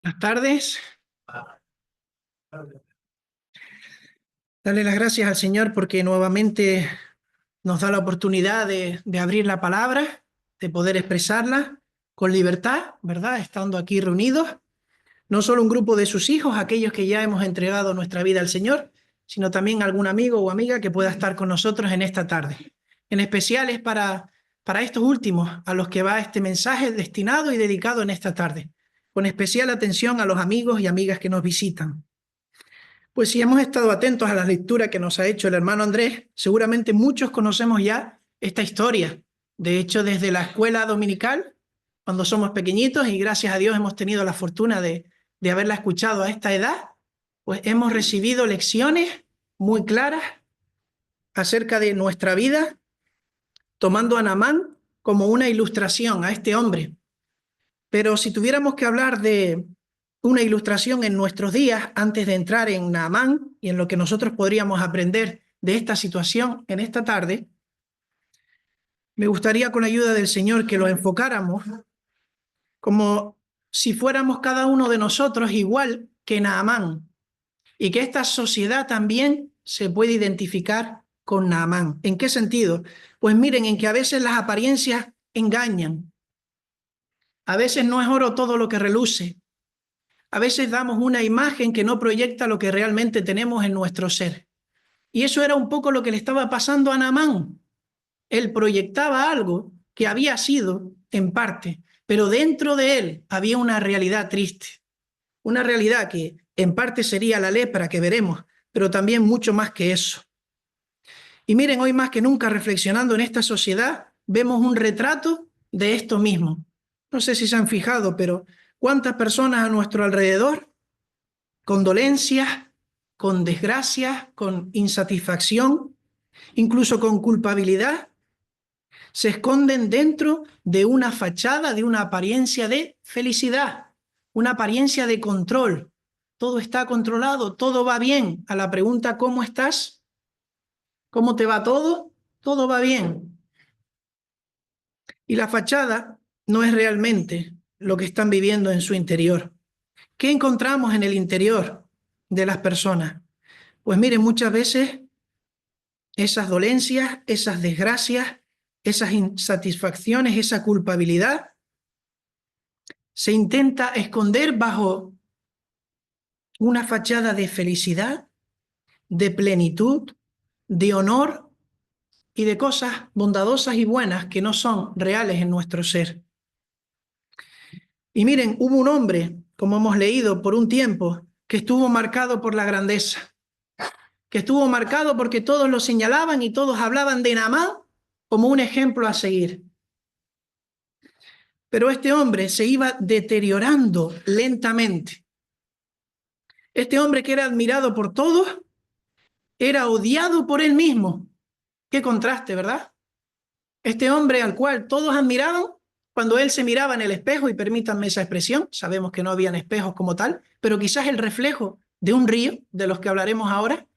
Buenas tardes. Darle las gracias al Señor porque nuevamente nos da la oportunidad de abrir la palabra, de poder expresarla con libertad, ¿verdad? Estando aquí reunidos, no solo un grupo de sus hijos, aquellos que ya hemos entregado nuestra vida al Señor, sino también algún amigo o amiga que pueda estar con nosotros en esta tarde. En especial es para estos últimos, a los que va este mensaje destinado y dedicado en esta tarde, con especial atención a los amigos y amigas que nos visitan. Pues si hemos estado atentos a la lectura que nos ha hecho el hermano Andrés, seguramente muchos conocemos ya esta historia. De hecho, desde la escuela dominical, cuando somos pequeñitos, y gracias a Dios hemos tenido la fortuna de haberla escuchado a esta edad, pues hemos recibido lecciones muy claras acerca de nuestra vida, tomando a Naamán como una ilustración a este hombre. Pero si tuviéramos que hablar de una ilustración en nuestros días antes de entrar en Naamán y en lo que nosotros podríamos aprender de esta situación en esta tarde, me gustaría con la ayuda del Señor que lo enfocáramos como si fuéramos cada uno de nosotros igual que Naamán y que esta sociedad también se puede identificar con Naamán. ¿En qué sentido? Pues miren, en que a veces las apariencias engañan, a veces no es oro todo lo que reluce. A veces damos una imagen que no proyecta lo que realmente tenemos en nuestro ser. Y eso era un poco lo que le estaba pasando a Naamán. Él proyectaba algo que había sido en parte, pero dentro de él había una realidad triste. Una realidad que en parte sería la lepra que veremos, pero también mucho más que eso. Y miren, hoy más que nunca reflexionando en esta sociedad, vemos un retrato de esto mismo. No sé si se han fijado, pero ¿cuántas personas a nuestro alrededor con dolencias, con desgracias, con insatisfacción, incluso con culpabilidad, se esconden dentro de una fachada, de una apariencia de felicidad, una apariencia de control? Todo está controlado, todo va bien. A la pregunta ¿cómo estás? ¿Cómo te va todo? Todo va bien. Y la fachada no es realmente lo que están viviendo en su interior. ¿Qué encontramos en el interior de las personas? Pues miren, muchas veces esas dolencias, esas desgracias, esas insatisfacciones, esa culpabilidad, se intenta esconder bajo una fachada de felicidad, de plenitud, de honor y de cosas bondadosas y buenas que no son reales en nuestro ser. Y miren, hubo un hombre, como hemos leído por un tiempo, que estuvo marcado por la grandeza, que estuvo marcado porque todos lo señalaban y todos hablaban de Naamán como un ejemplo a seguir. Pero este hombre se iba deteriorando lentamente. Este hombre que era admirado por todos, era odiado por él mismo. Qué contraste, ¿verdad? Este hombre al cual todos admiraban, cuando él se miraba en el espejo, y permítanme esa expresión, sabemos que no habían espejos como tal, pero quizás el reflejo de un río, de los que hablaremos ahora,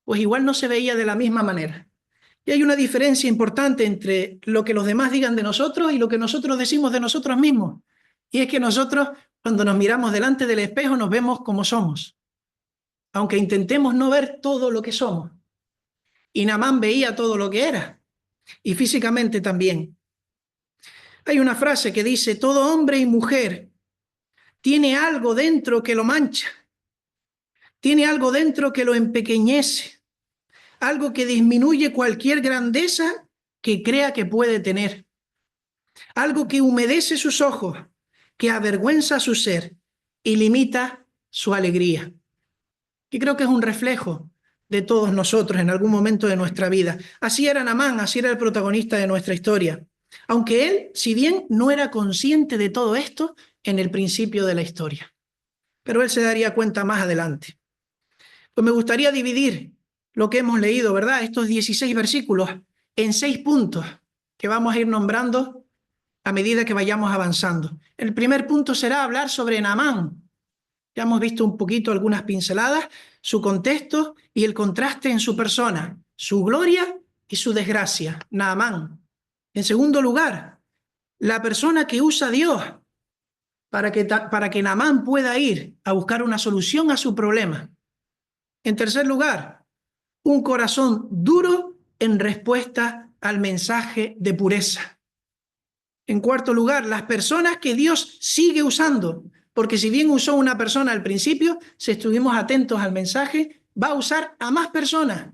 pues igual no se veía de la misma manera. Y hay una diferencia importante entre lo que los demás digan de nosotros y lo que nosotros decimos de nosotros mismos. Y es que nosotros, cuando nos miramos delante del espejo, nos vemos como somos, aunque intentemos no ver todo lo que somos. Y Naamán veía todo lo que era, y físicamente también. Hay una frase que dice: todo hombre y mujer tiene algo dentro que lo mancha, tiene algo dentro que lo empequeñece, algo que disminuye cualquier grandeza que crea que puede tener, algo que humedece sus ojos, que avergüenza su ser y limita su alegría. Y creo que es un reflejo de todos nosotros en algún momento de nuestra vida. Así era Naamán, así era el protagonista de nuestra historia. Aunque él, si bien no era consciente de todo esto en el principio de la historia, pero él se daría cuenta más adelante. Pues me gustaría dividir lo que hemos leído, ¿verdad? Estos 16 versículos en 6 puntos que vamos a ir nombrando a medida que vayamos avanzando. El primer punto será hablar sobre Naamán. Ya hemos visto un poquito algunas pinceladas, su contexto y el contraste en su persona, su gloria y su desgracia, Naamán. En segundo lugar, la persona que usa a Dios para que Naamán pueda ir a buscar una solución a su problema. En tercer lugar, un corazón duro en respuesta al mensaje de pureza. En cuarto lugar, las personas que Dios sigue usando, porque si bien usó una persona al principio, si estuvimos atentos al mensaje, va a usar a más personas.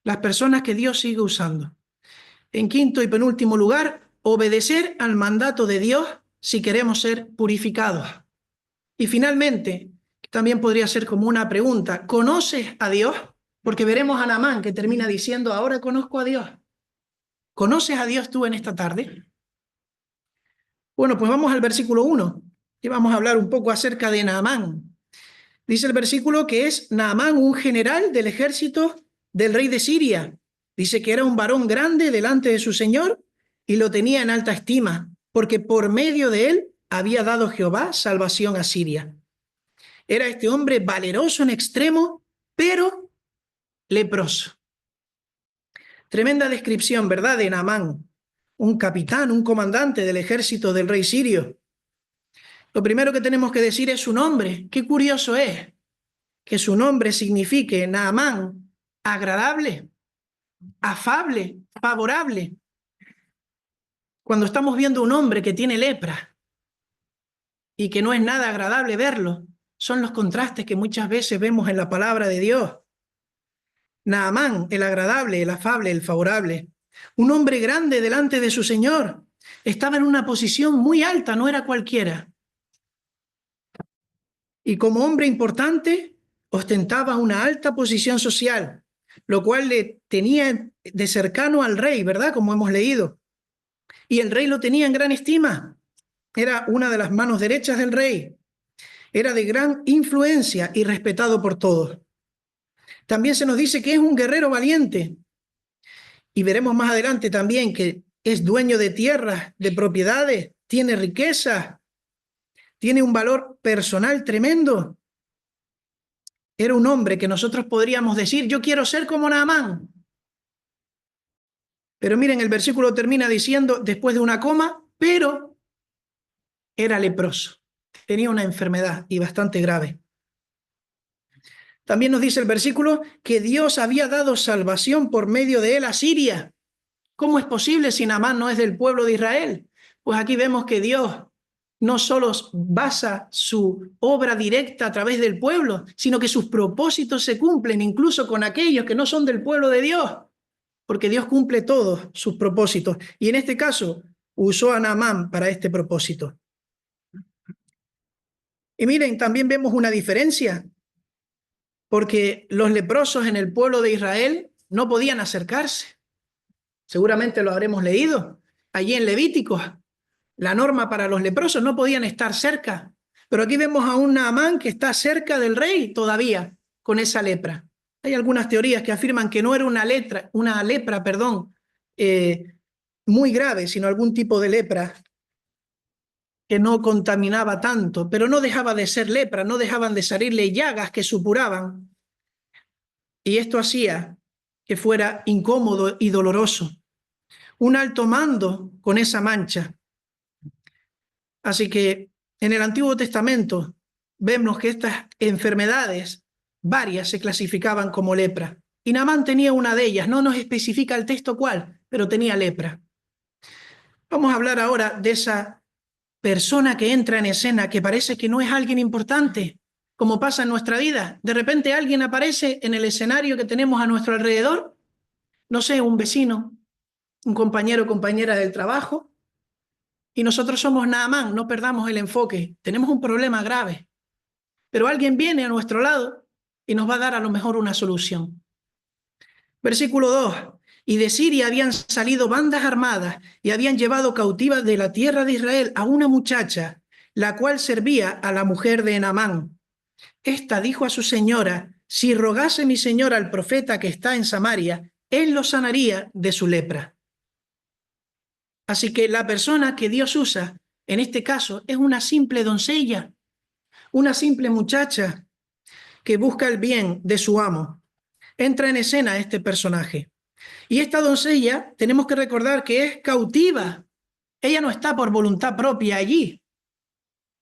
Las personas que Dios sigue usando. En quinto y penúltimo lugar, obedecer al mandato de Dios si queremos ser purificados. Y finalmente, también podría ser como una pregunta, ¿conoces a Dios? Porque veremos a Naamán que termina diciendo, ahora conozco a Dios. ¿Conoces a Dios tú en esta tarde? Bueno, pues vamos al versículo 1 y vamos a hablar un poco acerca de Naamán. Dice el versículo que es Naamán, un general del ejército del rey de Siria. Dice que era un varón grande delante de su señor y lo tenía en alta estima, porque por medio de él había dado Jehová salvación a Siria. Era este hombre valeroso en extremo, pero leproso. Tremenda descripción, ¿verdad?, de Naamán, un capitán, un comandante del ejército del rey sirio. Lo primero que tenemos que decir es su nombre. Qué curioso es que su nombre signifique Naamán, agradable, afable, favorable. Cuando estamos viendo un hombre que tiene lepra y que no es nada agradable verlo, son los contrastes que muchas veces vemos en la palabra de Dios. Naamán, el agradable, el afable, el favorable. Un hombre grande delante de su Señor. Estaba en una posición muy alta, no era cualquiera. Y como hombre importante, ostentaba una alta posición social, lo cual le tenía de cercano al rey, ¿verdad? Como hemos leído. Y el rey lo tenía en gran estima. Era una de las manos derechas del rey. Era de gran influencia y respetado por todos. También se nos dice que es un guerrero valiente. Y veremos más adelante también que es dueño de tierras, de propiedades, tiene riqueza, tiene un valor personal tremendo. Era un hombre que nosotros podríamos decir, yo quiero ser como Naamán. Pero miren, el versículo termina diciendo, después de una coma, pero era leproso. Tenía una enfermedad y bastante grave. También nos dice el versículo que Dios había dado salvación por medio de él a Siria. ¿Cómo es posible si Naamán no es del pueblo de Israel? Pues aquí vemos que Dios no solo basa su obra directa a través del pueblo, sino que sus propósitos se cumplen incluso con aquellos que no son del pueblo de Dios, porque Dios cumple todos sus propósitos. Y en este caso, usó a Naamán para este propósito. Y miren, también vemos una diferencia, porque los leprosos en el pueblo de Israel no podían acercarse. Seguramente lo habremos leído allí en Levíticos. La norma para los leprosos no podían estar cerca. Pero aquí vemos a un Naamán que está cerca del rey todavía con esa lepra. Hay algunas teorías que afirman que no era una lepra, muy grave, sino algún tipo de lepra que no contaminaba tanto, pero no dejaba de ser lepra, no dejaban de salirle llagas que supuraban. Y esto hacía que fuera incómodo y doloroso. Un alto mando con esa mancha. Así que en el Antiguo Testamento vemos que estas enfermedades, varias, se clasificaban como lepra. Y Naamán tenía una de ellas, no nos especifica el texto cuál, pero tenía lepra. Vamos a hablar ahora de esa persona que entra en escena, que parece que no es alguien importante, como pasa en nuestra vida. De repente alguien aparece en el escenario que tenemos a nuestro alrededor, no sé, un vecino, un compañero o compañera del trabajo, y nosotros somos Naamán, no perdamos el enfoque, tenemos un problema grave, pero alguien viene a nuestro lado y nos va a dar a lo mejor una solución. Versículo 2, y de Siria habían salido bandas armadas y habían llevado cautiva de la tierra de Israel a una muchacha, la cual servía a la mujer de Naamán. Esta dijo a su señora, si rogase mi señor al profeta que está en Samaria, él lo sanaría de su lepra. Así que la persona que Dios usa, en este caso, es una simple doncella, una simple muchacha que busca el bien de su amo. Entra en escena este personaje. Y esta doncella, tenemos que recordar que es cautiva. Ella no está por voluntad propia allí.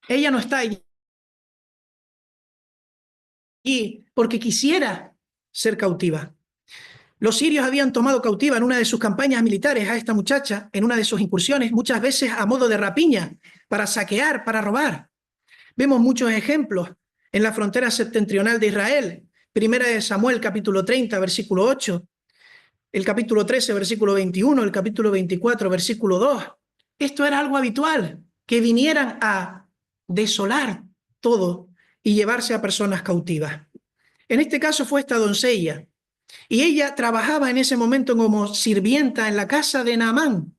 Ella no está allí porque quisiera ser cautiva. Los sirios habían tomado cautiva en una de sus campañas militares a esta muchacha, en una de sus incursiones, muchas veces a modo de rapiña, para saquear, para robar. Vemos muchos ejemplos en la frontera septentrional de Israel. Primera de Samuel, capítulo 30, versículo 8, el capítulo 13, versículo 21, el capítulo 24, versículo 2. Esto era algo habitual, que vinieran a desolar todo y llevarse a personas cautivas. En este caso fue esta doncella, y ella trabajaba en ese momento como sirvienta en la casa de Naamán.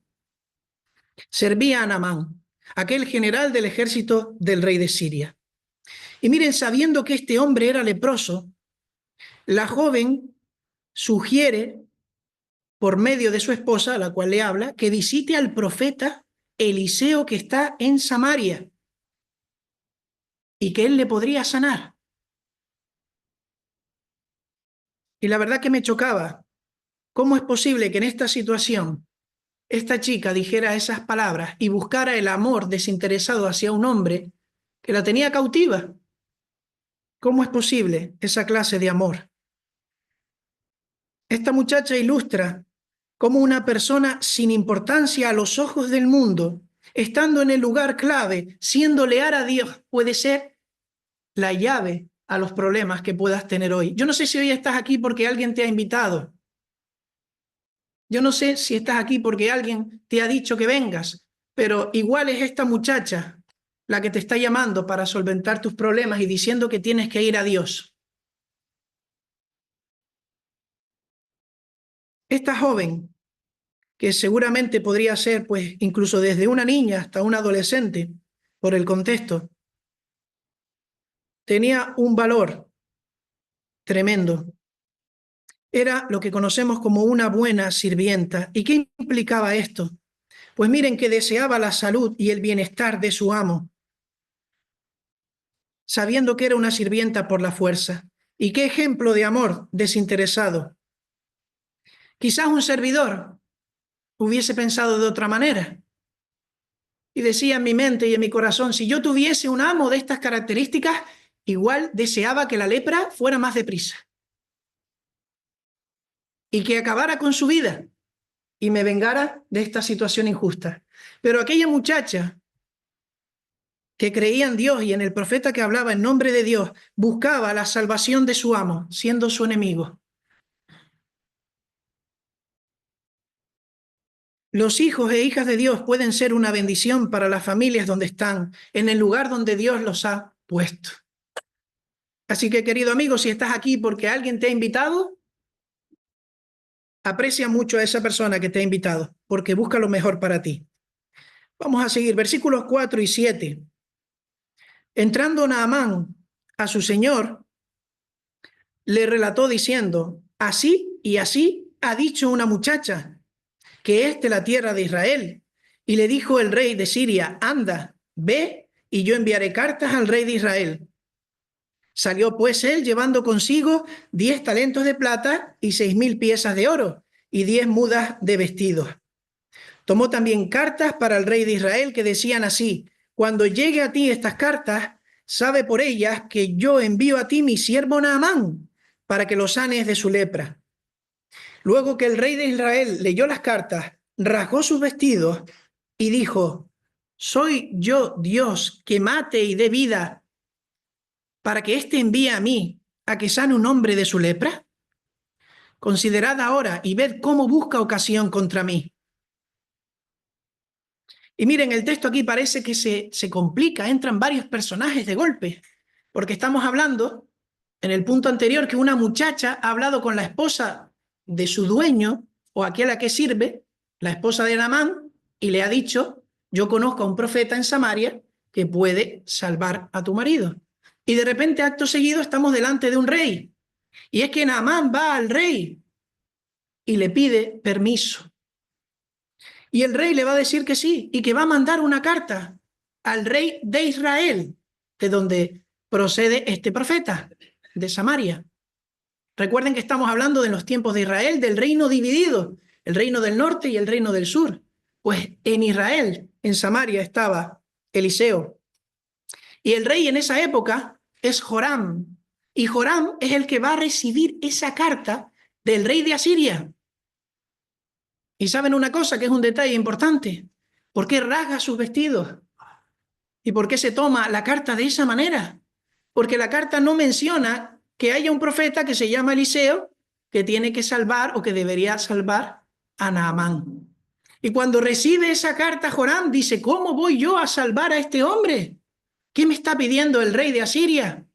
Servía a Naamán, aquel general del ejército del rey de Siria. Y miren, sabiendo que este hombre era leproso, la joven sugiere, por medio de su esposa, a la cual le habla, que visite al profeta Eliseo que está en Samaria y que él le podría sanar. Y la verdad que me chocaba. ¿Cómo es posible que en esta situación esta chica dijera esas palabras y buscara el amor desinteresado hacia un hombre que la tenía cautiva? ¿Cómo es posible esa clase de amor? Esta muchacha ilustra cómo una persona sin importancia a los ojos del mundo, estando en el lugar clave, siendo leal a Dios, puede ser la llave a los problemas que puedas tener hoy. Yo no sé si hoy estás aquí porque alguien te ha invitado. Yo no sé si estás aquí porque alguien te ha dicho que vengas, pero igual es esta muchacha la que te está llamando para solventar tus problemas y diciendo que tienes que ir a Dios. Esta joven, que seguramente podría ser, pues, incluso desde una niña hasta una adolescente, por el contexto, tenía un valor tremendo. Era lo que conocemos como una buena sirvienta. ¿Y qué implicaba esto? Pues miren que deseaba la salud y el bienestar de su amo, sabiendo que era una sirvienta por la fuerza. ¿Y qué ejemplo de amor desinteresado? Quizás un servidor hubiese pensado de otra manera y decía en mi mente y en mi corazón, si yo tuviese un amo de estas características, igual deseaba que la lepra fuera más deprisa y que acabara con su vida y me vengara de esta situación injusta. Pero aquella muchacha que creía en Dios y en el profeta que hablaba en nombre de Dios, buscaba la salvación de su amo, siendo su enemigo. Los hijos e hijas de Dios pueden ser una bendición para las familias donde están, en el lugar donde Dios los ha puesto. Así que, querido amigo, si estás aquí porque alguien te ha invitado, aprecia mucho a esa persona que te ha invitado, porque busca lo mejor para ti. Vamos a seguir, versículos 4 y 7. Entrando Naamán a su señor, le relató diciendo, así y así ha dicho una muchacha, que es de la tierra de Israel. Y le dijo el rey de Siria, anda, ve, y yo enviaré cartas al rey de Israel. Salió pues él llevando consigo 10 talentos de plata y 6.000 piezas de oro y 10 mudas de vestidos. Tomó también cartas para el rey de Israel que decían así, cuando llegue a ti estas cartas, sabe por ellas que yo envío a ti mi siervo Naamán para que lo sanes de su lepra. Luego que el rey de Israel leyó las cartas, rasgó sus vestidos y dijo, ¿soy yo Dios que mate y dé vida para que éste envíe a mí a que sane un hombre de su lepra? Considerad ahora y ved cómo busca ocasión contra mí. Y miren, el texto aquí parece que se complica, entran varios personajes de golpe, porque estamos hablando, en el punto anterior, que una muchacha ha hablado con la esposa de su dueño, o aquella que sirve, la esposa de Naamán, y le ha dicho, yo conozco a un profeta en Samaria que puede salvar a tu marido. Y de repente, acto seguido, estamos delante de un rey. Y es que Naamán va al rey y le pide permiso. Y el rey le va a decir que sí, y que va a mandar una carta al rey de Israel, de donde procede este profeta, de Samaria. Recuerden que estamos hablando de los tiempos de Israel, del reino dividido, el reino del norte y el reino del sur. Pues en Israel, en Samaria, estaba Eliseo. Y el rey en esa época es Joram. Y Joram es el que va a recibir esa carta del rey de Asiria. Y saben una cosa que es un detalle importante. ¿Por qué rasga sus vestidos? ¿Y por qué se toma la carta de esa manera? Porque la carta no menciona que haya un profeta que se llama Eliseo que tiene que salvar o que debería salvar a Naamán. Y cuando recibe esa carta, Joram dice, ¿cómo voy yo a salvar a este hombre? ¿Qué me está pidiendo el rey de Asiria?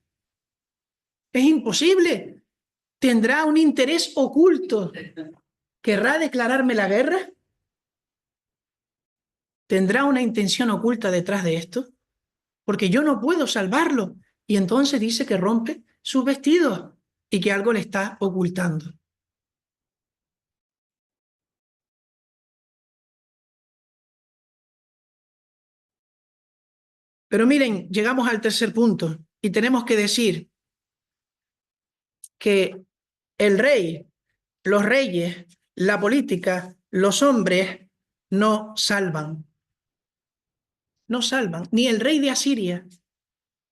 Es imposible. ¿Tendrá un interés oculto? ¿Querrá declararme la guerra? ¿Tendrá una intención oculta detrás de esto? Porque yo no puedo salvarlo. Y entonces dice que rompe sus vestidos y que algo le está ocultando. Pero miren, llegamos al tercer punto y tenemos que decir que el rey, los reyes, la política, los hombres no salvan. No salvan. Ni el rey de Asiria,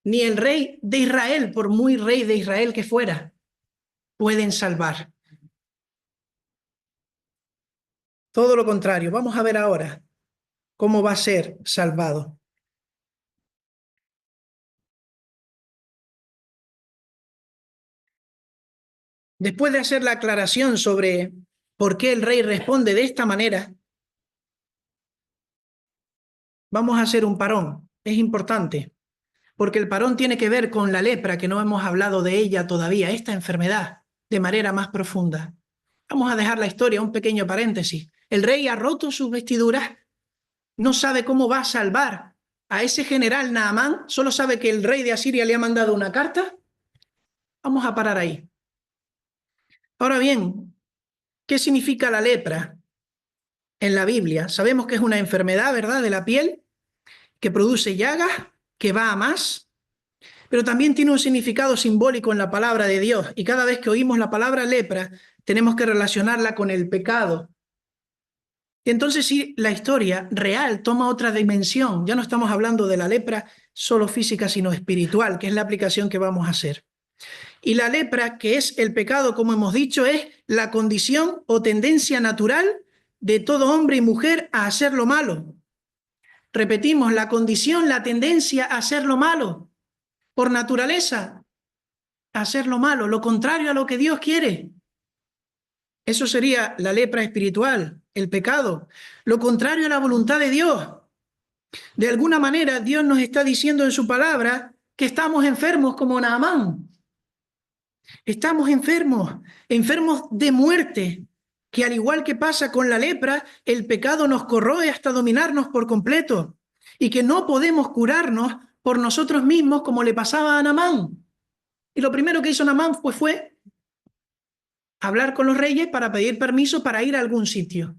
ni el rey de Israel, por muy rey de Israel que fuera, pueden salvar. Todo lo contrario. Vamos a ver ahora cómo va a ser salvado. Después de hacer la aclaración sobre por qué el rey responde de esta manera, vamos a hacer un parón. Es importante, porque el parón tiene que ver con la lepra, que no hemos hablado de ella todavía, esta enfermedad, de manera más profunda. Vamos a dejar la historia, un pequeño paréntesis. El rey ha roto sus vestiduras, no sabe cómo va a salvar a ese general Naamán, solo sabe que el rey de Asiria le ha mandado una carta. Vamos a parar ahí. Ahora bien, ¿qué significa la lepra en la Biblia? Sabemos que es una enfermedad, ¿verdad?, de la piel, que produce llagas, que va a más, pero también tiene un significado simbólico en la palabra de Dios. Y cada vez que oímos la palabra lepra, tenemos que relacionarla con el pecado. Y entonces sí, la historia real toma otra dimensión. Ya no estamos hablando de la lepra solo física, sino espiritual, que es la aplicación que vamos a hacer. Y la lepra, que es el pecado, como hemos dicho, es la condición o tendencia natural de todo hombre y mujer a hacer lo malo. Repetimos, la condición, la tendencia a hacer lo malo. Por naturaleza, a hacer lo malo, lo contrario a lo que Dios quiere. Eso sería la lepra espiritual, el pecado, lo contrario a la voluntad de Dios. De alguna manera, Dios nos está diciendo en su palabra que estamos enfermos como Naamán. Estamos enfermos, enfermos de muerte, que al igual que pasa con la lepra, el pecado nos corroe hasta dominarnos por completo y que no podemos curarnos por nosotros mismos como le pasaba a Naamán. Y lo primero que hizo Naamán fue hablar con los reyes para pedir permiso para ir a algún sitio.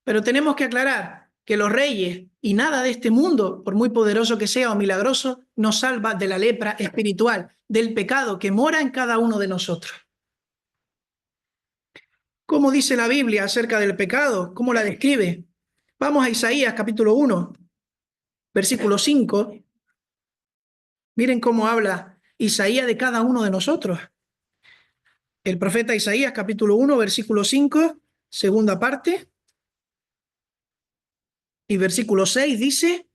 Pero tenemos que aclarar que los reyes y nada de este mundo, por muy poderoso que sea o milagroso, nos salva de la lepra espiritual, del pecado que mora en cada uno de nosotros. ¿Cómo dice la Biblia acerca del pecado? ¿Cómo la describe? Vamos a Isaías capítulo 1, versículo 5. Miren cómo habla Isaías de cada uno de nosotros. El profeta Isaías capítulo 1, versículo 5, segunda parte. Y versículo 6 dice,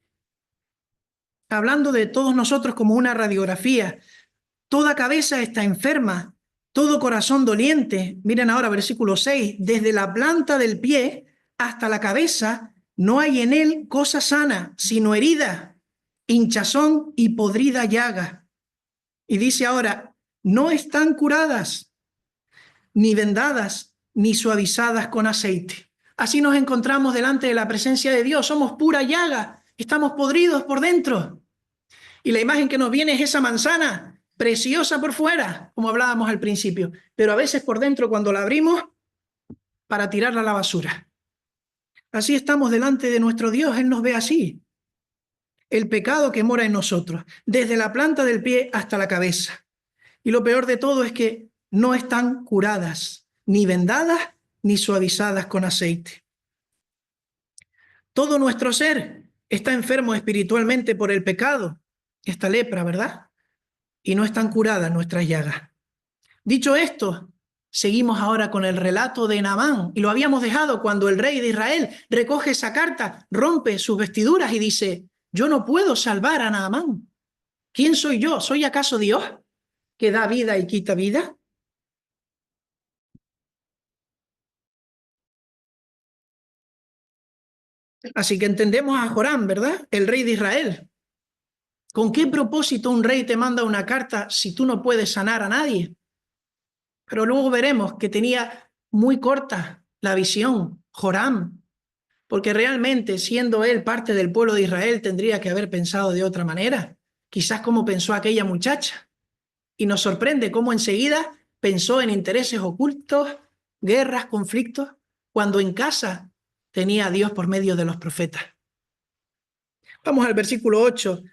hablando de todos nosotros como una radiografía, toda cabeza está enferma, todo corazón doliente. Miren ahora versículo 6, desde la planta del pie hasta la cabeza no hay en él cosa sana, sino herida, hinchazón y podrida llaga. Y dice ahora, no están curadas, ni vendadas, ni suavizadas con aceite. Así nos encontramos delante de la presencia de Dios, somos pura llaga, estamos podridos por dentro. Y la imagen que nos viene es esa manzana, preciosa por fuera, como hablábamos al principio, pero a veces por dentro cuando la abrimos, para tirarla a la basura. Así estamos delante de nuestro Dios, Él nos ve así. El pecado que mora en nosotros, desde la planta del pie hasta la cabeza. Y lo peor de todo es que no están curadas, ni vendadas, ni suavizadas con aceite. Todo nuestro ser está enfermo espiritualmente por el pecado. esta lepra, ¿verdad? Y no están curadas nuestras llagas. Dicho esto, seguimos ahora con el relato de Naamán, y lo habíamos dejado cuando el rey de Israel recoge esa carta, rompe sus vestiduras y dice: yo no puedo salvar a Naamán. ¿Quién soy yo? ¿Soy acaso Dios que da vida y quita vida? Así que entendemos a Joram, ¿verdad? El rey de Israel. ¿Con qué propósito un rey te manda una carta si tú no puedes sanar a nadie? Pero luego veremos que tenía muy corta la visión, Joram, porque realmente, siendo él parte del pueblo de Israel, tendría que haber pensado de otra manera, quizás como pensó aquella muchacha. Y nos sorprende cómo enseguida pensó en intereses ocultos, guerras, conflictos, cuando en casa tenía a Dios por medio de los profetas. Vamos al versículo 8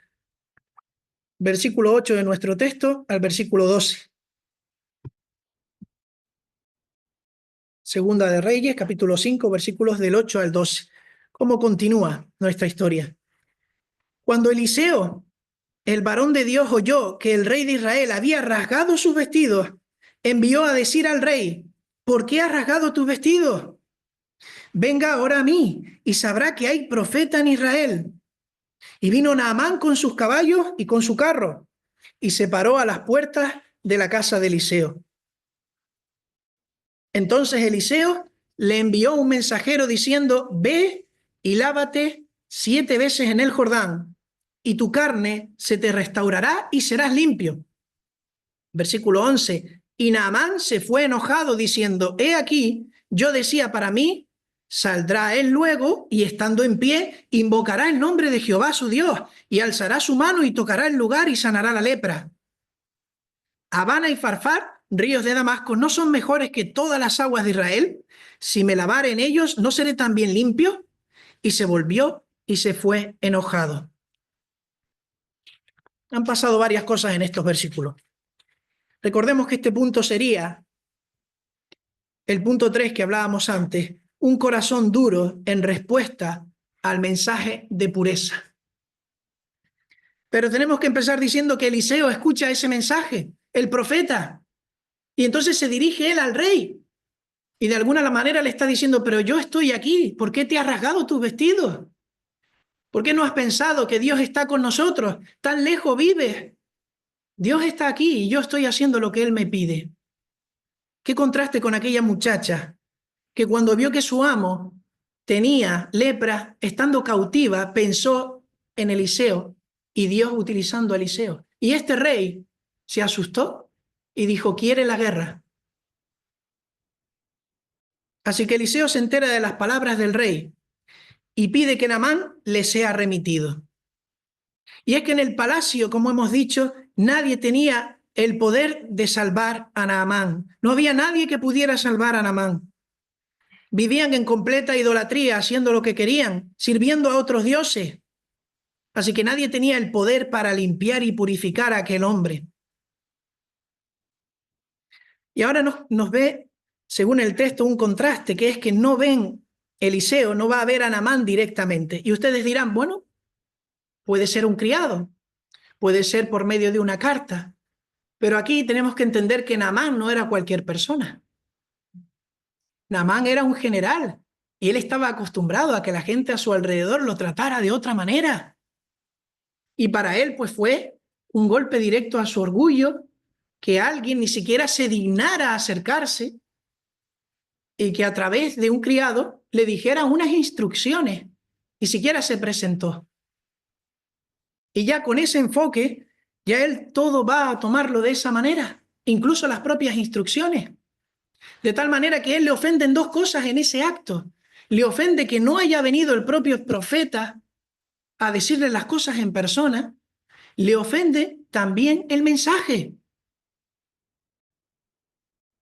de nuestro texto, al versículo 12. Segunda de Reyes, capítulo 5, versículos del 8 al 12. ¿Cómo continúa nuestra historia? Cuando Eliseo, el varón de Dios, oyó que el rey de Israel había rasgado sus vestidos, envió a decir al rey: ¿por qué has rasgado tus vestidos? Venga ahora a mí y sabrá que hay profeta en Israel. Y vino Naamán con sus caballos y con su carro, y se paró a las puertas de la casa de Eliseo. Entonces Eliseo le envió un mensajero diciendo: ve y lávate 7 veces en el Jordán, y tu carne se te restaurará y serás limpio. Versículo 11. Y Naamán se fue enojado diciendo: he aquí, yo decía para mí, saldrá él luego y estando en pie, invocará el nombre de Jehová su Dios, y alzará su mano y tocará el lugar y sanará la lepra. Habana y Farfar, ríos de Damasco, ¿no son mejores que todas las aguas de Israel? Si me lavare en ellos, ¿no seré también limpio? Y se volvió y se fue enojado. Han pasado varias cosas en estos versículos. Recordemos que este punto sería el punto 3 que hablábamos antes: un corazón duro en respuesta al mensaje de pureza. Pero tenemos que empezar diciendo que Eliseo escucha ese mensaje, el profeta, y entonces se dirige él al rey. Y de alguna manera le está diciendo: pero yo estoy aquí, ¿por qué te has rasgado tus vestidos? ¿Por qué no has pensado que Dios está con nosotros? Tan lejos vives. Dios está aquí y yo estoy haciendo lo que Él me pide. Qué contraste con aquella muchacha que cuando vio que su amo tenía lepra, estando cautiva, pensó en Eliseo y Dios utilizando a Eliseo. Y este rey se asustó y dijo: quiere la guerra. Así que Eliseo se entera de las palabras del rey y pide que Naamán le sea remitido. Y es que en el palacio, como hemos dicho, nadie tenía el poder de salvar a Naamán. No había nadie que pudiera salvar a Naamán. Vivían en completa idolatría, haciendo lo que querían, sirviendo a otros dioses. Así que nadie tenía el poder para limpiar y purificar a aquel hombre. Y ahora nos ve, según el texto, un contraste, que es que no ven, Eliseo no va a ver a Naamán directamente. Y ustedes dirán: bueno, puede ser un criado, puede ser por medio de una carta, pero aquí tenemos que entender que Naamán no era cualquier persona. Naamán era un general y él estaba acostumbrado a que la gente a su alrededor lo tratara de otra manera. Y para él, pues, fue un golpe directo a su orgullo que alguien ni siquiera se dignara a acercarse y que a través de un criado le dijera unas instrucciones. Ni siquiera se presentó. Y ya con ese enfoque, ya él todo va a tomarlo de esa manera, incluso las propias instrucciones. De tal manera que él le ofenden dos cosas en ese acto. Le ofende que no haya venido el propio profeta a decirle las cosas en persona. Le ofende también el mensaje.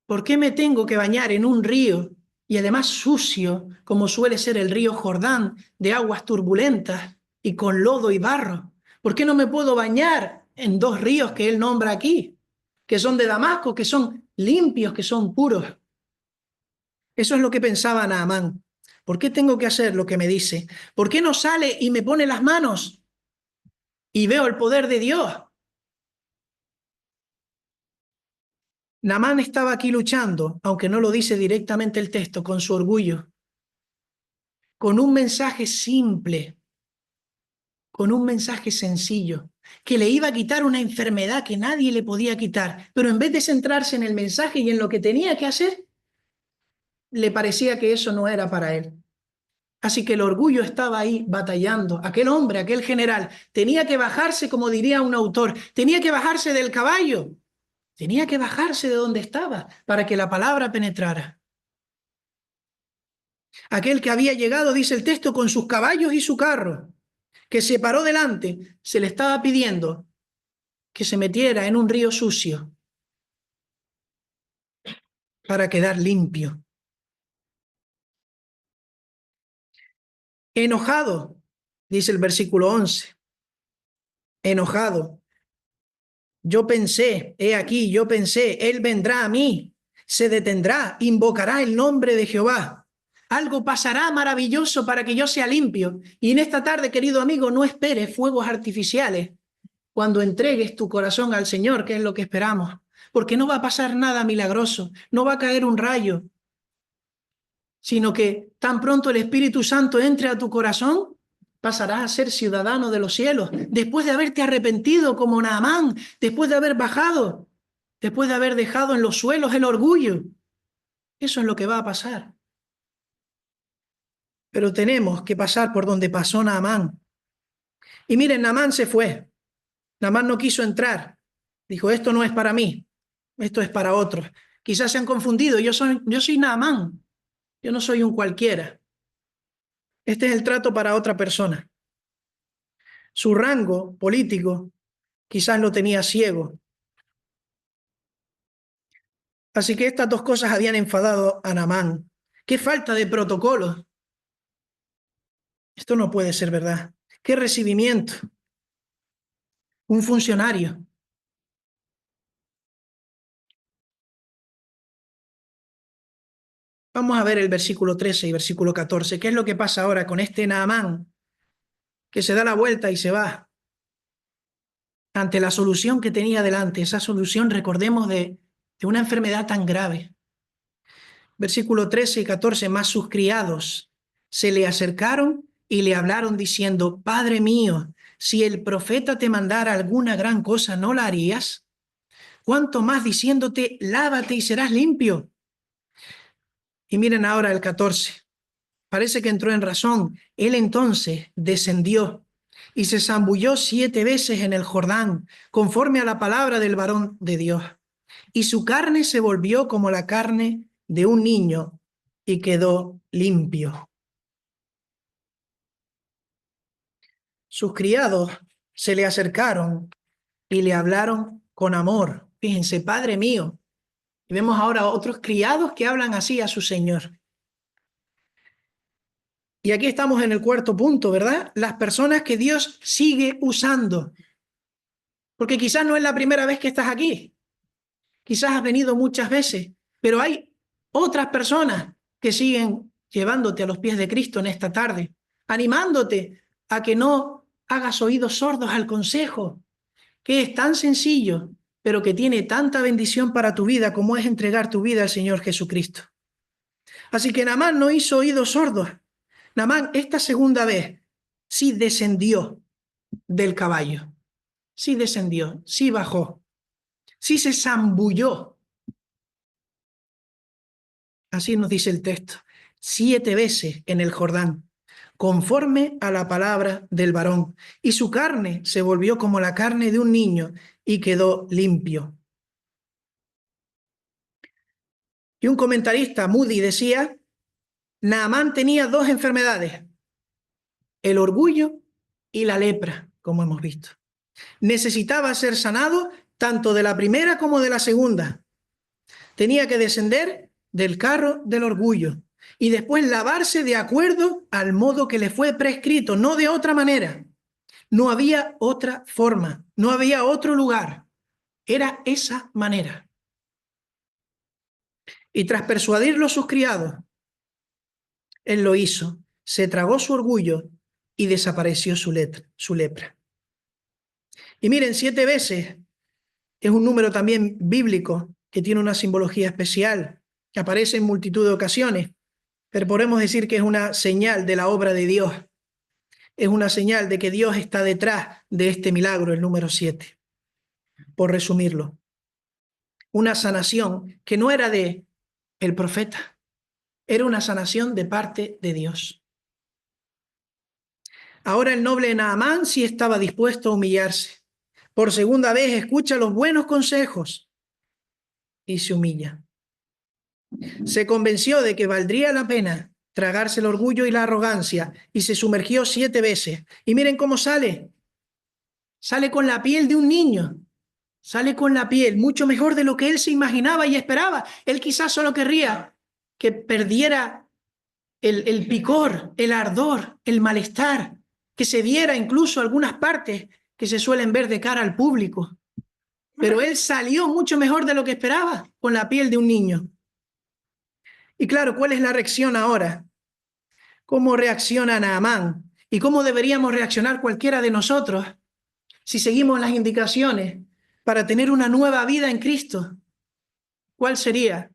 ¿Por qué me tengo que bañar en un río y además sucio, como suele ser el río Jordán, de aguas turbulentas y con lodo y barro? ¿Por qué no me puedo bañar en 2 ríos que él nombra aquí, que son de Damasco, que son limpios, que son puros? Eso es lo que pensaba Naamán. ¿Por qué tengo que hacer lo que me dice? ¿Por qué no sale y me pone las manos? y veo el poder de Dios. Naamán estaba aquí luchando, aunque no lo dice directamente el texto, con su orgullo, con un mensaje simple, con un mensaje sencillo, que le iba a quitar una enfermedad que nadie le podía quitar, pero en vez de centrarse en el mensaje y en lo que tenía que hacer, le parecía que eso no era para él. Así que el orgullo estaba ahí batallando. Aquel hombre, aquel general, tenía que bajarse, como diría un autor, tenía que bajarse del caballo, tenía que bajarse de donde estaba para que la palabra penetrara. Aquel que había llegado, dice el texto, con sus caballos y su carro, que se paró delante, se le estaba pidiendo que se metiera en un río sucio para quedar limpio. Enojado, dice el versículo 11, enojado. Yo pensé, he aquí, yo pensé, él vendrá a mí, se detendrá, invocará el nombre de Jehová. Algo pasará maravilloso para que yo sea limpio. Y en esta tarde, querido amigo, no esperes fuegos artificiales cuando entregues tu corazón al Señor, que es lo que esperamos. Porque no va a pasar nada milagroso, no va a caer un rayo, sino que tan pronto el Espíritu Santo entre a tu corazón, pasarás a ser ciudadano de los cielos, después de haberte arrepentido como Naamán, después de haber bajado, después de haber dejado en los suelos el orgullo. Eso es lo que va a pasar. Pero tenemos que pasar por donde pasó Naamán. Y miren, Naamán se fue. Naamán no quiso entrar. Dijo, esto no es para mí, esto es para otros. Quizás se han confundido, yo soy Naamán, yo no soy un cualquiera. Este es el trato para otra persona. Su rango político quizás lo tenía ciego. Así que estas dos cosas habían enfadado a Naamán. ¡Qué falta de protocolo! Esto no puede ser verdad. ¡Qué recibimiento! Un funcionario. Vamos a ver el versículo 13 y versículo 14. ¿Qué es lo que pasa ahora con este Naamán que se da la vuelta y se va ante la solución que tenía delante? Esa solución, recordemos, de una enfermedad tan grave. Versículo 13 y 14, más sus criados se le acercaron y le hablaron diciendo, Padre mío, si el profeta te mandara alguna gran cosa, ¿no la harías? ¿Cuánto más diciéndote, lávate y serás limpio? Y miren ahora el 14. Parece que entró en razón. Él entonces descendió y se zambulló 7 veces en el Jordán, conforme a la palabra del varón de Dios. Y su carne se volvió como la carne de un niño y quedó limpio. Sus criados se le acercaron y le hablaron con amor. Fíjense, Padre mío. Y vemos ahora otros criados que hablan así a su Señor. Y aquí estamos en el cuarto punto, ¿verdad? Las personas que Dios sigue usando. Porque quizás no es la primera vez que estás aquí. Quizás has venido muchas veces, pero hay otras personas que siguen llevándote a los pies de Cristo en esta tarde, animándote a que no hagas oídos sordos al consejo, que es tan sencillo, pero que tiene tanta bendición para tu vida como es entregar tu vida al Señor Jesucristo. Así que Naamán no hizo oídos sordos. Naamán esta segunda vez sí descendió del caballo, sí descendió, sí bajó, sí se zambulló. Así nos dice el texto, 7 veces en el Jordán, conforme a la palabra del varón, y su carne se volvió como la carne de un niño y quedó limpio. Y un comentarista, Moody, decía, Naamán tenía 2 enfermedades, el orgullo y la lepra, como hemos visto. Necesitaba ser sanado tanto de la primera como de la segunda. Tenía que descender del carro del orgullo y después lavarse de acuerdo al modo que le fue prescrito, no de otra manera. No había otra forma, no había otro lugar. Era esa manera. Y tras persuadirlo sus criados, él lo hizo, se tragó su orgullo y desapareció su lepra. Y miren, 7 veces es un número también bíblico que tiene una simbología especial, que aparece en multitud de ocasiones, pero podemos decir que es una señal de la obra de Dios. Es una señal de que Dios está detrás de este milagro, el número 7, por resumirlo. Una sanación que no era de el profeta, era una sanación de parte de Dios. Ahora el noble Naamán sí estaba dispuesto a humillarse. Por segunda vez escucha los buenos consejos y se humilla. Se convenció de que valdría la pena tragarse el orgullo y la arrogancia y se sumergió 7 veces. Y miren cómo sale. Sale con la piel de un niño. Sale con la piel mucho mejor de lo que él se imaginaba y esperaba. Él quizás solo querría que perdiera el picor, el ardor, el malestar, que se viera incluso algunas partes que se suelen ver de cara al público. Pero él salió mucho mejor de lo que esperaba con la piel de un niño. Y claro, ¿cuál es la reacción ahora? ¿Cómo reacciona Naamán? ¿Y cómo deberíamos reaccionar cualquiera de nosotros si seguimos las indicaciones para tener una nueva vida en Cristo? ¿Cuál sería?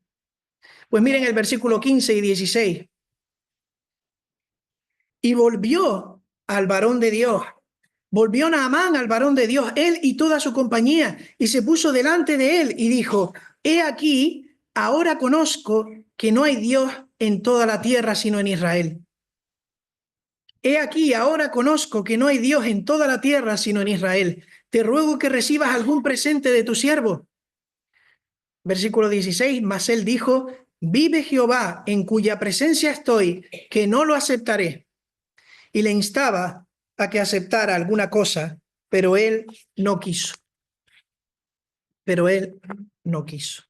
Pues miren el versículo 15 y 16. Y volvió al varón de Dios. Volvió Naamán al varón de Dios, él y toda su compañía, y se puso delante de él y dijo, he aquí, ahora conozco que no hay Dios en toda la tierra sino en Israel. He aquí, ahora conozco que no hay Dios en toda la tierra sino en Israel. Te ruego que recibas algún presente de tu siervo. Versículo 16, mas él dijo, vive Jehová, en cuya presencia estoy, que no lo aceptaré. Y le instaba a que aceptara alguna cosa, pero él no quiso. Pero él no quiso.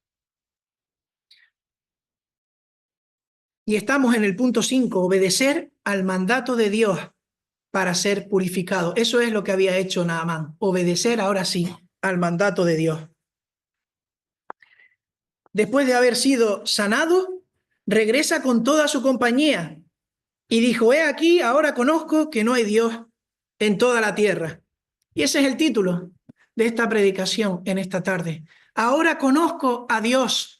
Y estamos en el punto 5, obedecer al mandato de Dios para ser purificado. Eso es lo que había hecho Naamán, obedecer ahora sí al mandato de Dios. Después de haber sido sanado, regresa con toda su compañía y dijo, he aquí, ahora conozco que no hay Dios en toda la tierra. Y ese es el título de esta predicación en esta tarde. Ahora conozco a Dios.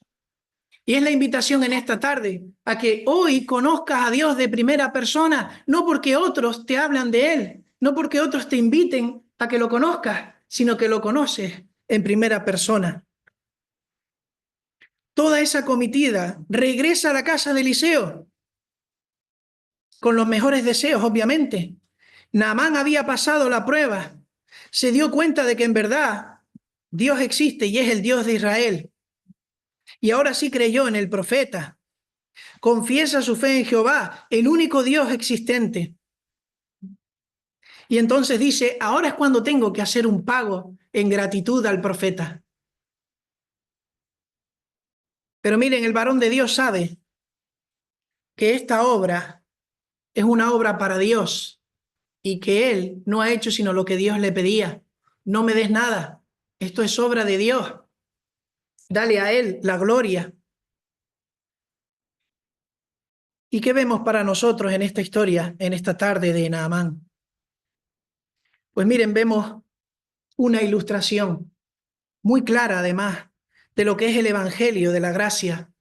Y es la invitación en esta tarde a que hoy conozcas a Dios de primera persona, no porque otros te hablan de Él, no porque otros te inviten a que lo conozcas, sino que lo conoces en primera persona. Toda esa comitiva regresa a la casa de Eliseo con los mejores deseos, obviamente. Naamán había pasado la prueba, se dio cuenta de que en verdad Dios existe y es el Dios de Israel. Y ahora sí creyó en el profeta. Confiesa su fe en Jehová, el único Dios existente. Y entonces dice, ahora es cuando tengo que hacer un pago en gratitud al profeta. Pero miren, el varón de Dios sabe que esta obra es una obra para Dios y que él no ha hecho sino lo que Dios le pedía. No me des nada, esto es obra de Dios. Dale a él la gloria. ¿Y qué vemos para nosotros en esta historia, en esta tarde de Naamán? Pues miren, vemos una ilustración muy clara además de lo que es el Evangelio de la gracia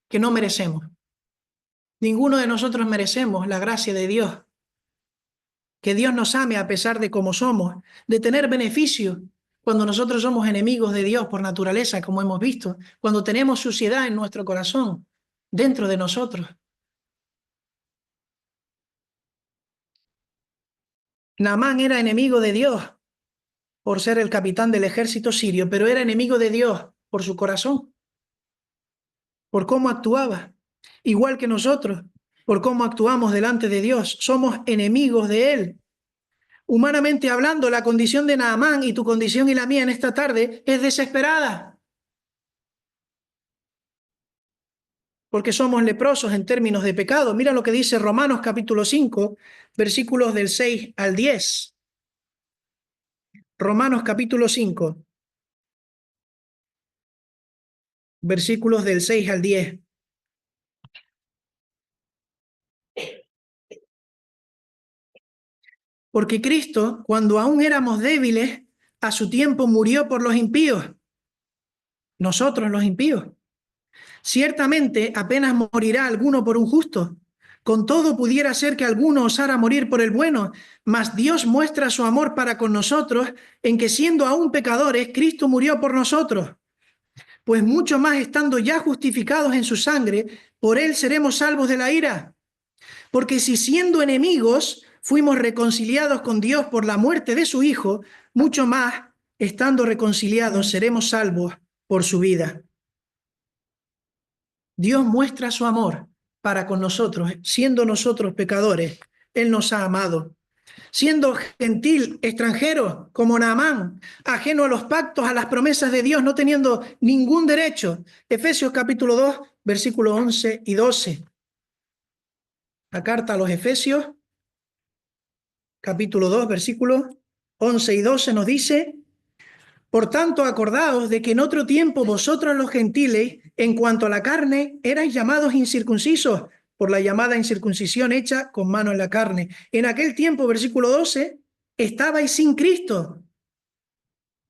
que no merecemos. Ninguno de nosotros merecemos la gracia de Dios, que Dios nos ame a pesar de cómo somos, de tener beneficio cuando nosotros somos enemigos de Dios por naturaleza, como hemos visto, cuando tenemos suciedad en nuestro corazón, dentro de nosotros. Naamán era enemigo de Dios por ser el capitán del ejército sirio, pero era enemigo de Dios por su corazón, por cómo actuaba, igual que nosotros, por cómo actuamos delante de Dios. Somos enemigos de Él. Humanamente hablando, la condición de Naamán y tu condición y la mía en esta tarde es desesperada, porque somos leprosos en términos de pecado. Mira lo que dice Romanos capítulo 5, versículos del 6 al 10. Romanos capítulo 5, versículos del 6 al 10. Porque Cristo, cuando aún éramos débiles, a su tiempo murió por los impíos, nosotros los impíos. Ciertamente apenas morirá alguno por un justo. Con todo pudiera ser que alguno osara morir por el bueno, mas Dios muestra su amor para con nosotros en que siendo aún pecadores, Cristo murió por nosotros. Pues mucho más estando ya justificados en su sangre, por él seremos salvos de la ira. Porque si siendo enemigos fuimos reconciliados con Dios por la muerte de su Hijo, mucho más, estando reconciliados, seremos salvos por su vida. Dios muestra su amor para con nosotros, siendo nosotros pecadores. Él nos ha amado. Siendo gentil, extranjero, como Naamán, ajeno a los pactos, a las promesas de Dios, no teniendo ningún derecho. Efesios capítulo 2, versículos 11 y 12. La carta a los Efesios, capítulo 2, versículos 11 y 12 nos dice: por tanto, acordaos de que en otro tiempo vosotros los gentiles, en cuanto a la carne, erais llamados incircuncisos por la llamada incircuncisión hecha con mano en la carne. En aquel tiempo, versículo 12, estabais sin Cristo,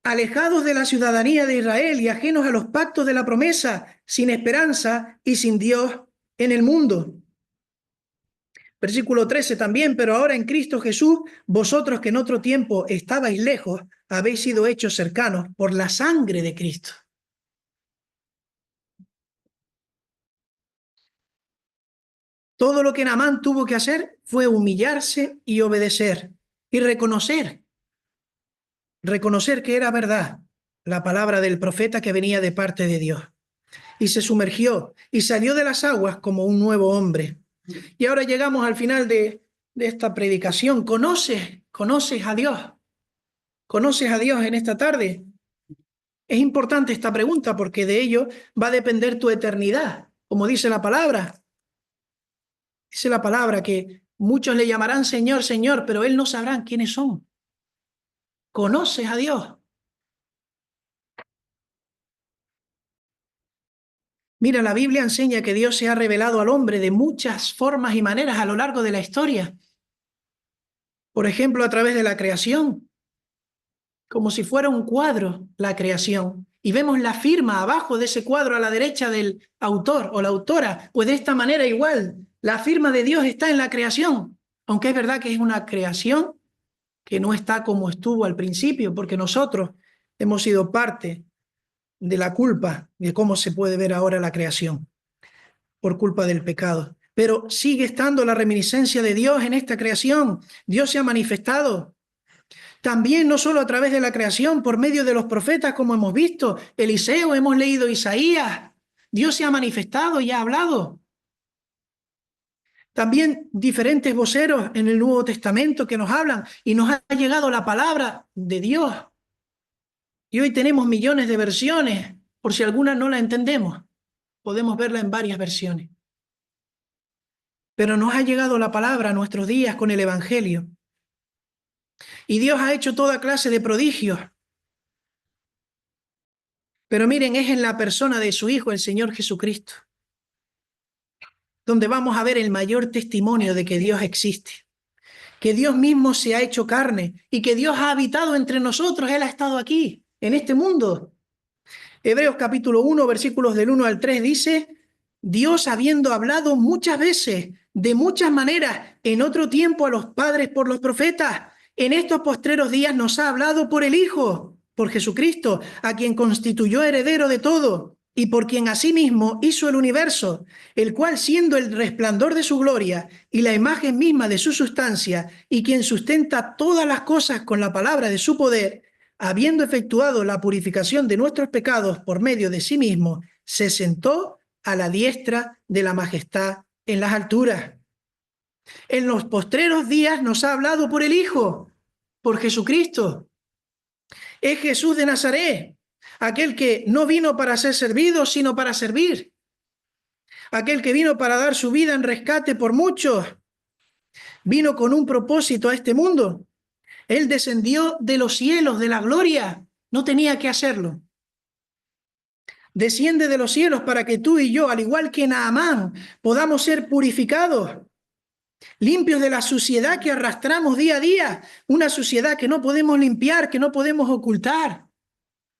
alejados de la ciudadanía de Israel y ajenos a los pactos de la promesa, sin esperanza y sin Dios en el mundo. Versículo 13 también, pero ahora en Cristo Jesús, vosotros que en otro tiempo estabais lejos, habéis sido hechos cercanos por la sangre de Cristo. Todo lo que Naamán tuvo que hacer fue humillarse y obedecer y reconocer que era verdad la palabra del profeta que venía de parte de Dios. Y se sumergió y salió de las aguas como un nuevo hombre. Y ahora llegamos al final de esta predicación. ¿Conoces a Dios? ¿Conoces a Dios en esta tarde? Es importante esta pregunta porque de ello va a depender tu eternidad, como dice la palabra. Dice la palabra que muchos le llamarán Señor, Señor, pero él no sabrán quiénes son. ¿Conoces a Dios? Mira, la Biblia enseña que Dios se ha revelado al hombre de muchas formas y maneras a lo largo de la historia. Por ejemplo, a través de la creación, como si fuera un cuadro, la creación. Y vemos la firma abajo de ese cuadro a la derecha del autor o la autora. Pues de esta manera igual, la firma de Dios está en la creación. Aunque es verdad que es una creación que no está como estuvo al principio, porque nosotros hemos sido parte de la culpa de cómo se puede ver ahora la creación, por culpa del pecado. Pero sigue estando la reminiscencia de Dios en esta creación. Dios se ha manifestado. También no solo a través de la creación, por medio de los profetas, como hemos visto, Eliseo, hemos leído Isaías. Dios se ha manifestado y ha hablado. También diferentes voceros en el Nuevo Testamento que nos hablan y nos ha llegado la palabra de Dios. Y hoy tenemos millones de versiones, por si alguna no la entendemos. Podemos verla en varias versiones. Pero nos ha llegado la palabra a nuestros días con el Evangelio. Y Dios ha hecho toda clase de prodigios. Pero miren, es en la persona de su Hijo, el Señor Jesucristo, donde vamos a ver el mayor testimonio de que Dios existe, que Dios mismo se ha hecho carne y que Dios ha habitado entre nosotros. Él ha estado aquí, en este mundo. Hebreos capítulo 1, versículos del 1 al 3 dice: Dios, habiendo hablado muchas veces, de muchas maneras, en otro tiempo a los padres por los profetas, en estos postreros días nos ha hablado por el Hijo, por Jesucristo, a quien constituyó heredero de todo y por quien asimismo hizo el universo, el cual, siendo el resplandor de su gloria y la imagen misma de su sustancia, y quien sustenta todas las cosas con la palabra de su poder, habiendo efectuado la purificación de nuestros pecados por medio de sí mismo, se sentó a la diestra de la majestad en las alturas. En los postreros días nos ha hablado por el Hijo, por Jesucristo. Es Jesús de Nazaret, aquel que no vino para ser servido, sino para servir. Aquel que vino para dar su vida en rescate por muchos. Vino con un propósito a este mundo. Él descendió de los cielos, de la gloria. No tenía que hacerlo. Desciende de los cielos para que tú y yo, al igual que Naamán, podamos ser purificados. limpios de la suciedad que arrastramos día a día, una suciedad que no podemos limpiar, que no podemos ocultar,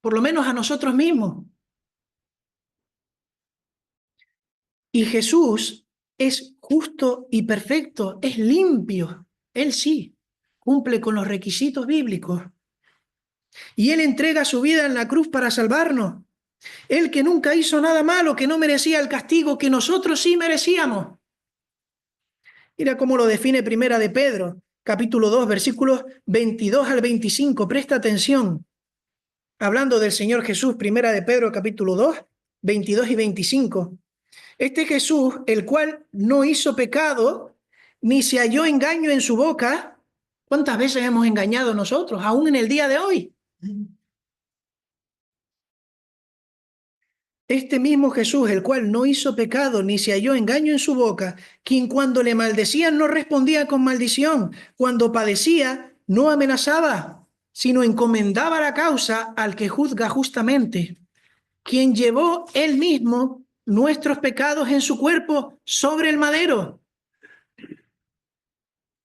por lo menos a nosotros mismos. Y Jesús es justo y perfecto, es limpio. Él sí cumple con los requisitos bíblicos. Y Él entrega su vida en la cruz para salvarnos. Él que nunca hizo nada malo, que no merecía el castigo que nosotros sí merecíamos. Mira cómo lo define Primera de Pedro, capítulo 2, versículos 22 al 25. Presta atención. Hablando del Señor Jesús, Primera de Pedro, capítulo 2, 22 y 25. Este Jesús, el cual no hizo pecado, ni se halló engaño en su boca. ¿Cuántas veces hemos engañado nosotros, aún en el día de hoy? Este mismo Jesús, el cual no hizo pecado, ni se halló engaño en su boca, quien cuando le maldecían no respondía con maldición, cuando padecía no amenazaba, sino encomendaba la causa al que juzga justamente, quien llevó él mismo nuestros pecados en su cuerpo sobre el madero.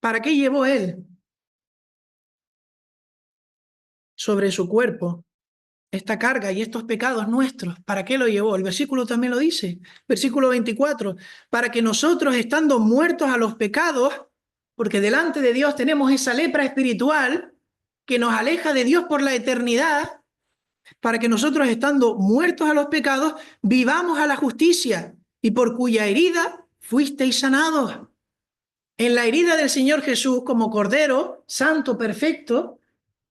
¿Para qué llevó él sobre su cuerpo esta carga y estos pecados nuestros? ¿Para qué lo llevó? El versículo también lo dice, versículo 24, para que nosotros, estando muertos a los pecados, porque delante de Dios tenemos esa lepra espiritual que nos aleja de Dios por la eternidad, para que nosotros, estando muertos a los pecados, vivamos a la justicia, y por cuya herida fuisteis sanados. En la herida del Señor Jesús, como Cordero Santo, perfecto,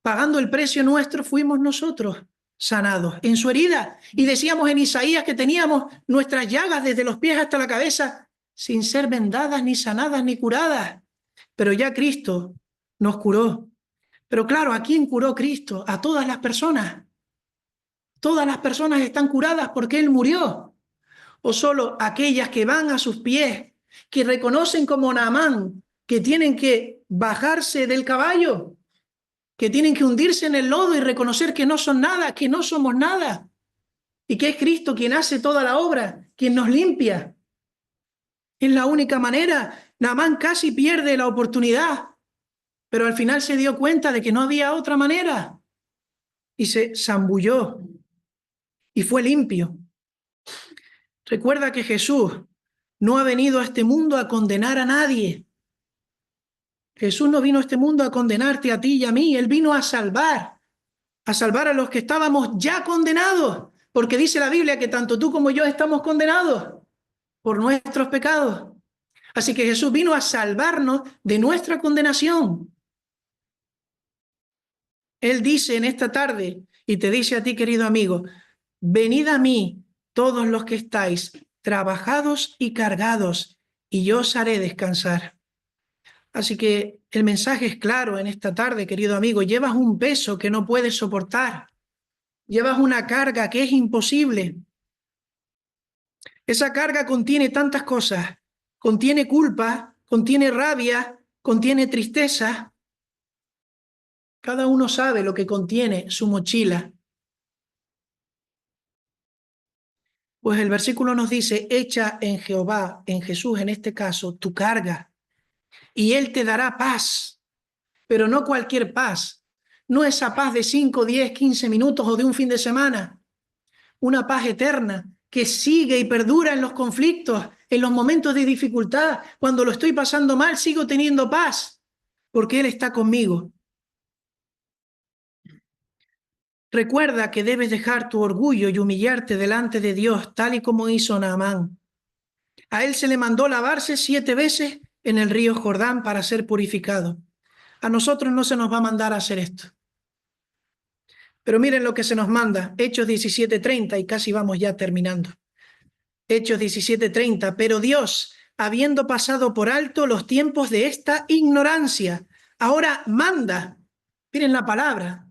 pagando el precio nuestro, fuimos nosotros sanados en su herida. Y decíamos en Isaías que teníamos nuestras llagas desde los pies hasta la cabeza, sin ser vendadas, ni sanadas, ni curadas. Pero ya Cristo nos curó. Pero claro, ¿a quién curó Cristo? A todas las personas. Todas las personas están curadas porque Él murió. O solo aquellas que van a sus pies, que reconocen como Naamán, que tienen que bajarse del caballo, que tienen que hundirse en el lodo y reconocer que no son nada, que no somos nada, y que es Cristo quien hace toda la obra, quien nos limpia. Es la única manera. Naamán casi pierde la oportunidad, pero al final se dio cuenta de que no había otra manera y se zambulló y fue limpio. Recuerda que Jesús no ha venido a este mundo a condenar a nadie. Jesús no vino a este mundo a condenarte a ti y a mí. Él vino a salvar a los que estábamos ya condenados, porque dice la Biblia que tanto tú como yo estamos condenados por nuestros pecados. Así que Jesús vino a salvarnos de nuestra condenación. Él dice en esta tarde, y te dice a ti, querido amigo, venid a mí todos los que estáis trabajados y cargados, y yo os haré descansar. Así que el mensaje es claro en esta tarde, querido amigo. Llevas un peso que no puedes soportar. Llevas una carga que es imposible. Esa carga contiene tantas cosas. Contiene culpa, contiene rabia, contiene tristeza. Cada uno sabe lo que contiene su mochila. Pues el versículo nos dice, echa en Jehová, en Jesús en este caso, tu carga, y Él te dará paz, pero no cualquier paz, no esa paz de 5, 10, 15 minutos o de un fin de semana, una paz eterna que sigue y perdura en los conflictos, en los momentos de dificultad. Cuando lo estoy pasando mal, sigo teniendo paz, porque Él está conmigo. Recuerda que debes dejar tu orgullo y humillarte delante de Dios, tal y como hizo Naamán. A él se le mandó lavarse 7 veces en el río Jordán para ser purificado. A nosotros no se nos va a mandar a hacer esto. Pero miren lo que se nos manda, Hechos 17:30, y casi vamos ya terminando. Hechos 17:30, pero Dios, habiendo pasado por alto los tiempos de esta ignorancia, ahora manda, miren la palabra,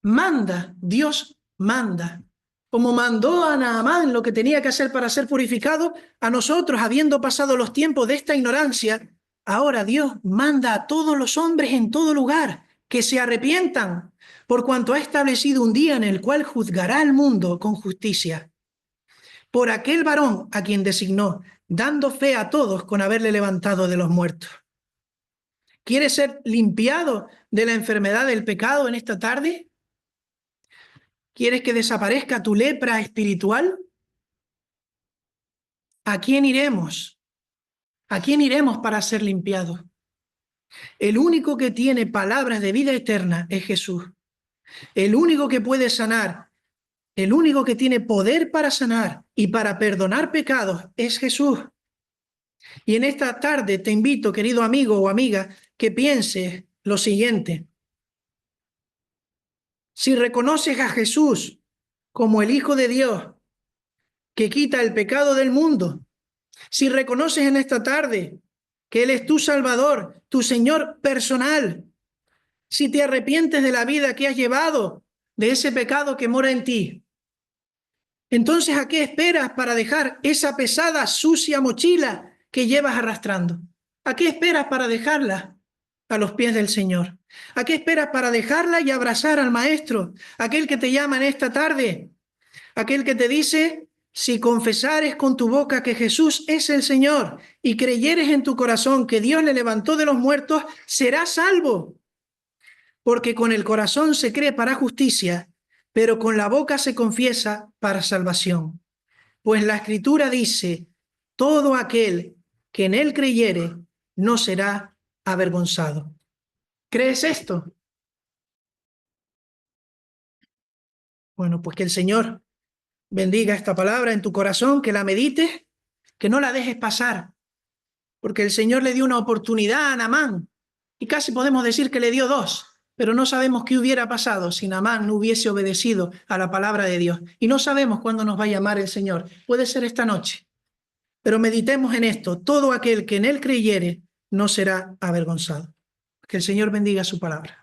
manda, Dios manda. Como mandó a Naamán lo que tenía que hacer para ser purificado, a nosotros, habiendo pasado los tiempos de esta ignorancia, ahora Dios manda a todos los hombres en todo lugar que se arrepientan, por cuanto ha establecido un día en el cual juzgará al mundo con justicia, por aquel varón a quien designó, dando fe a todos con haberle levantado de los muertos. ¿Quieres ser limpiado de la enfermedad del pecado en esta tarde? ¿Quieres que desaparezca tu lepra espiritual? ¿A quién iremos? ¿A quién iremos para ser limpiados? El único que tiene palabras de vida eterna es Jesús. El único que puede sanar, el único que tiene poder para sanar y para perdonar pecados es Jesús. Y en esta tarde te invito, querido amigo o amiga, que pienses lo siguiente. Si reconoces a Jesús como el Hijo de Dios, que quita el pecado del mundo, si reconoces en esta tarde que Él es tu Salvador, tu Señor personal, si te arrepientes de la vida que has llevado, de ese pecado que mora en ti, entonces ¿a qué esperas para dejar esa pesada, sucia mochila que llevas arrastrando? ¿A qué esperas para dejarla a los pies del Señor? ¿A qué esperas para dejarla y abrazar al Maestro, aquel que te llama en esta tarde, aquel que te dice: si confesares con tu boca que Jesús es el Señor y creyeres en tu corazón que Dios le levantó de los muertos, serás salvo? Porque con el corazón se cree para justicia, pero con la boca se confiesa para salvación. Pues la Escritura dice: todo aquel que en él creyere no será avergonzado. ¿Crees esto? Bueno, pues que el Señor bendiga esta palabra en tu corazón, que la medites, que no la dejes pasar, porque el Señor le dio una oportunidad a Naamán, y casi podemos decir que le dio dos, pero no sabemos qué hubiera pasado si Naamán no hubiese obedecido a la palabra de Dios. Y no sabemos cuándo nos va a llamar el Señor. Puede ser esta noche. Pero meditemos en esto: todo aquel que en él creyere no será avergonzado. Que el Señor bendiga su palabra.